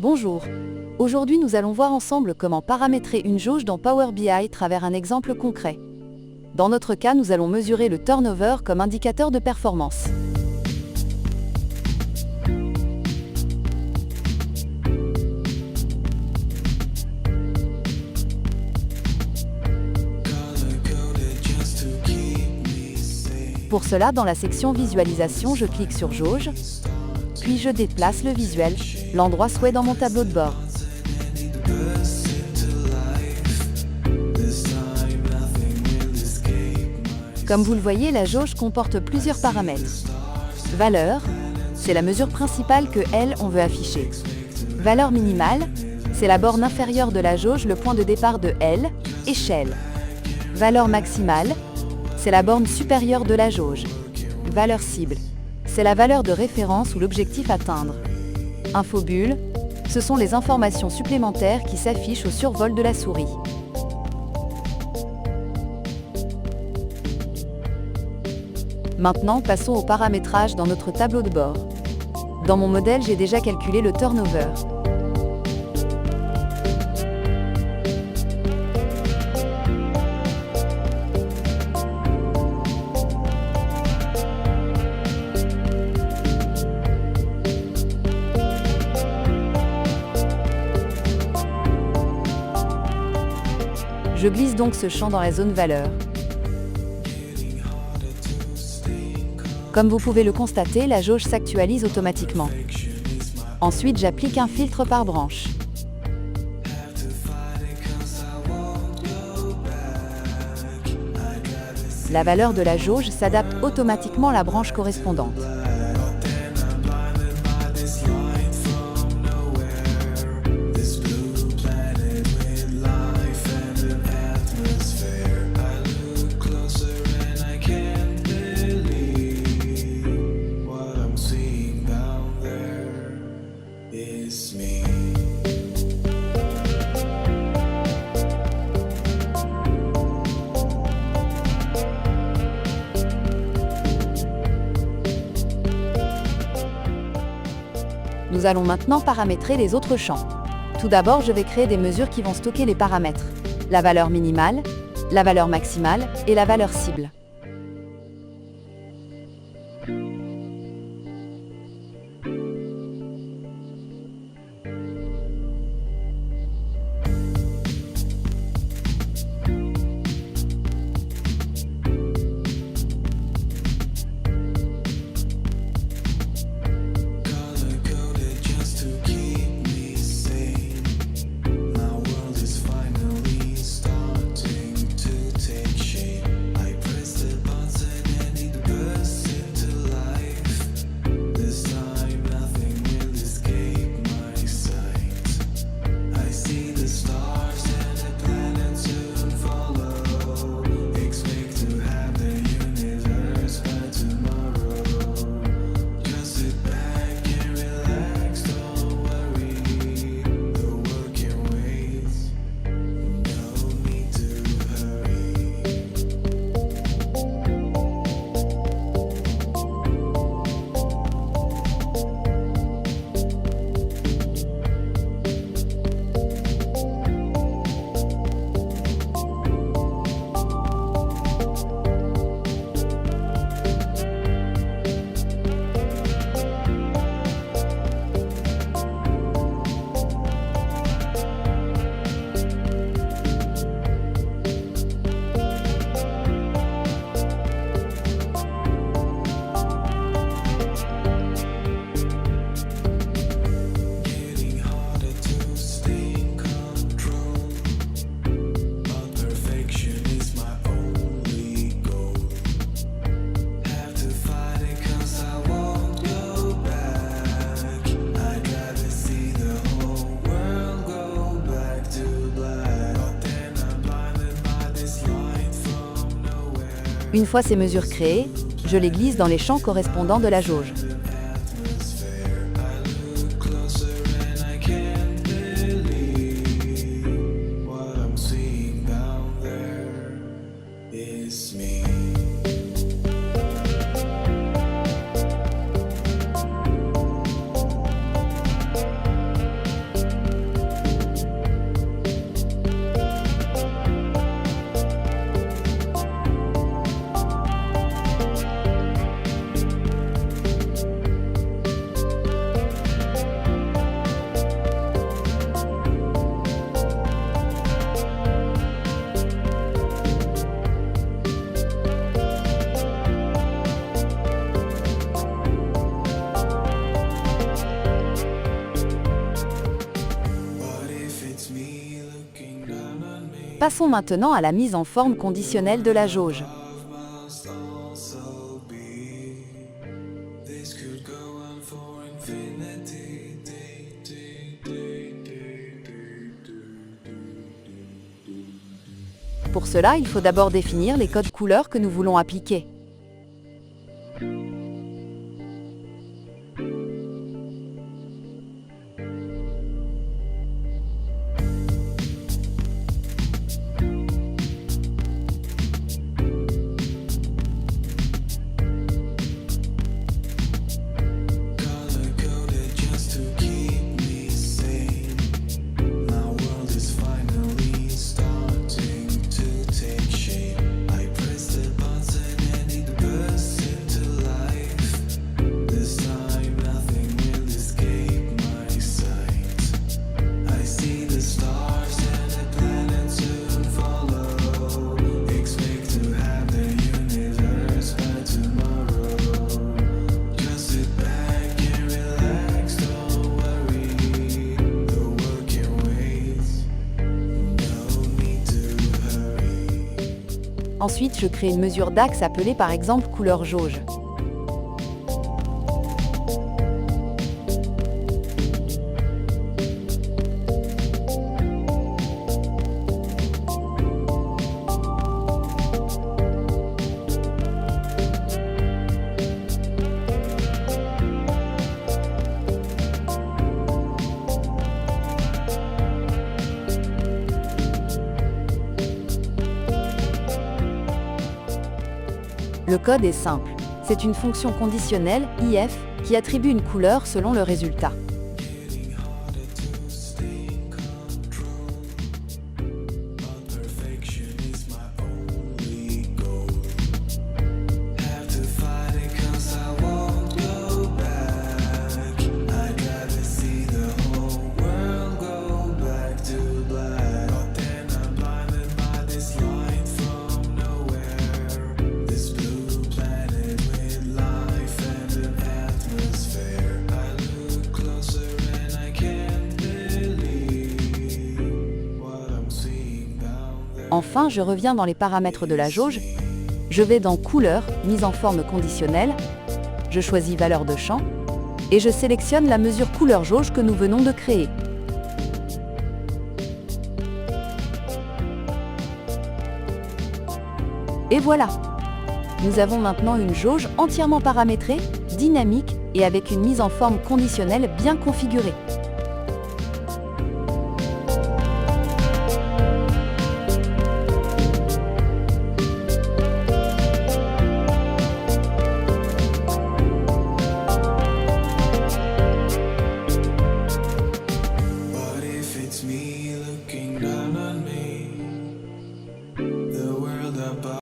Bonjour. Aujourd'hui, nous allons voir ensemble comment paramétrer une jauge dans Power BI à travers un exemple concret. Dans notre cas, nous allons mesurer le turnover comme indicateur de performance. Pour cela, dans la section Visualisation, je clique sur Jauge, puis je déplace le visuel, l'endroit souhait dans mon tableau de bord. Comme vous le voyez, la jauge comporte plusieurs paramètres. Valeur, c'est la mesure principale que elle, on veut afficher. Valeur minimale, c'est la borne inférieure de la jauge, le point de départ de L, échelle. Valeur maximale, c'est la borne supérieure de la jauge. Valeur cible, c'est la valeur de référence ou l'objectif à atteindre. Infobulle, ce sont les informations supplémentaires qui s'affichent au survol de la souris. Maintenant, passons au paramétrage dans notre tableau de bord. Dans mon modèle, j'ai déjà calculé le turnover. Je glisse donc ce champ dans la zone valeur. Comme vous pouvez le constater, la jauge s'actualise automatiquement. Ensuite, j'applique un filtre par branche. La valeur de la jauge s'adapte automatiquement à la branche correspondante. Nous allons maintenant paramétrer les autres champs. Tout d'abord, je vais créer des mesures qui vont stocker les paramètres, la valeur minimale, la valeur maximale et la valeur cible. Une fois ces mesures créées, je les glisse dans les champs correspondants de la jauge. Passons maintenant à la mise en forme conditionnelle de la jauge. Pour cela, il faut d'abord définir les codes couleurs que nous voulons appliquer. Ensuite, je crée une mesure d'axe appelée par exemple couleur jauge. Le code est simple. C'est une fonction conditionnelle, if, qui attribue une couleur selon le résultat. Enfin, je reviens dans les paramètres de la jauge. Je vais dans Couleur, mise en forme conditionnelle. Je choisis Valeur de champ et je sélectionne la mesure couleur jauge que nous venons de créer. Et voilà! Nous avons maintenant une jauge entièrement paramétrée, dynamique et avec une mise en forme conditionnelle bien configurée.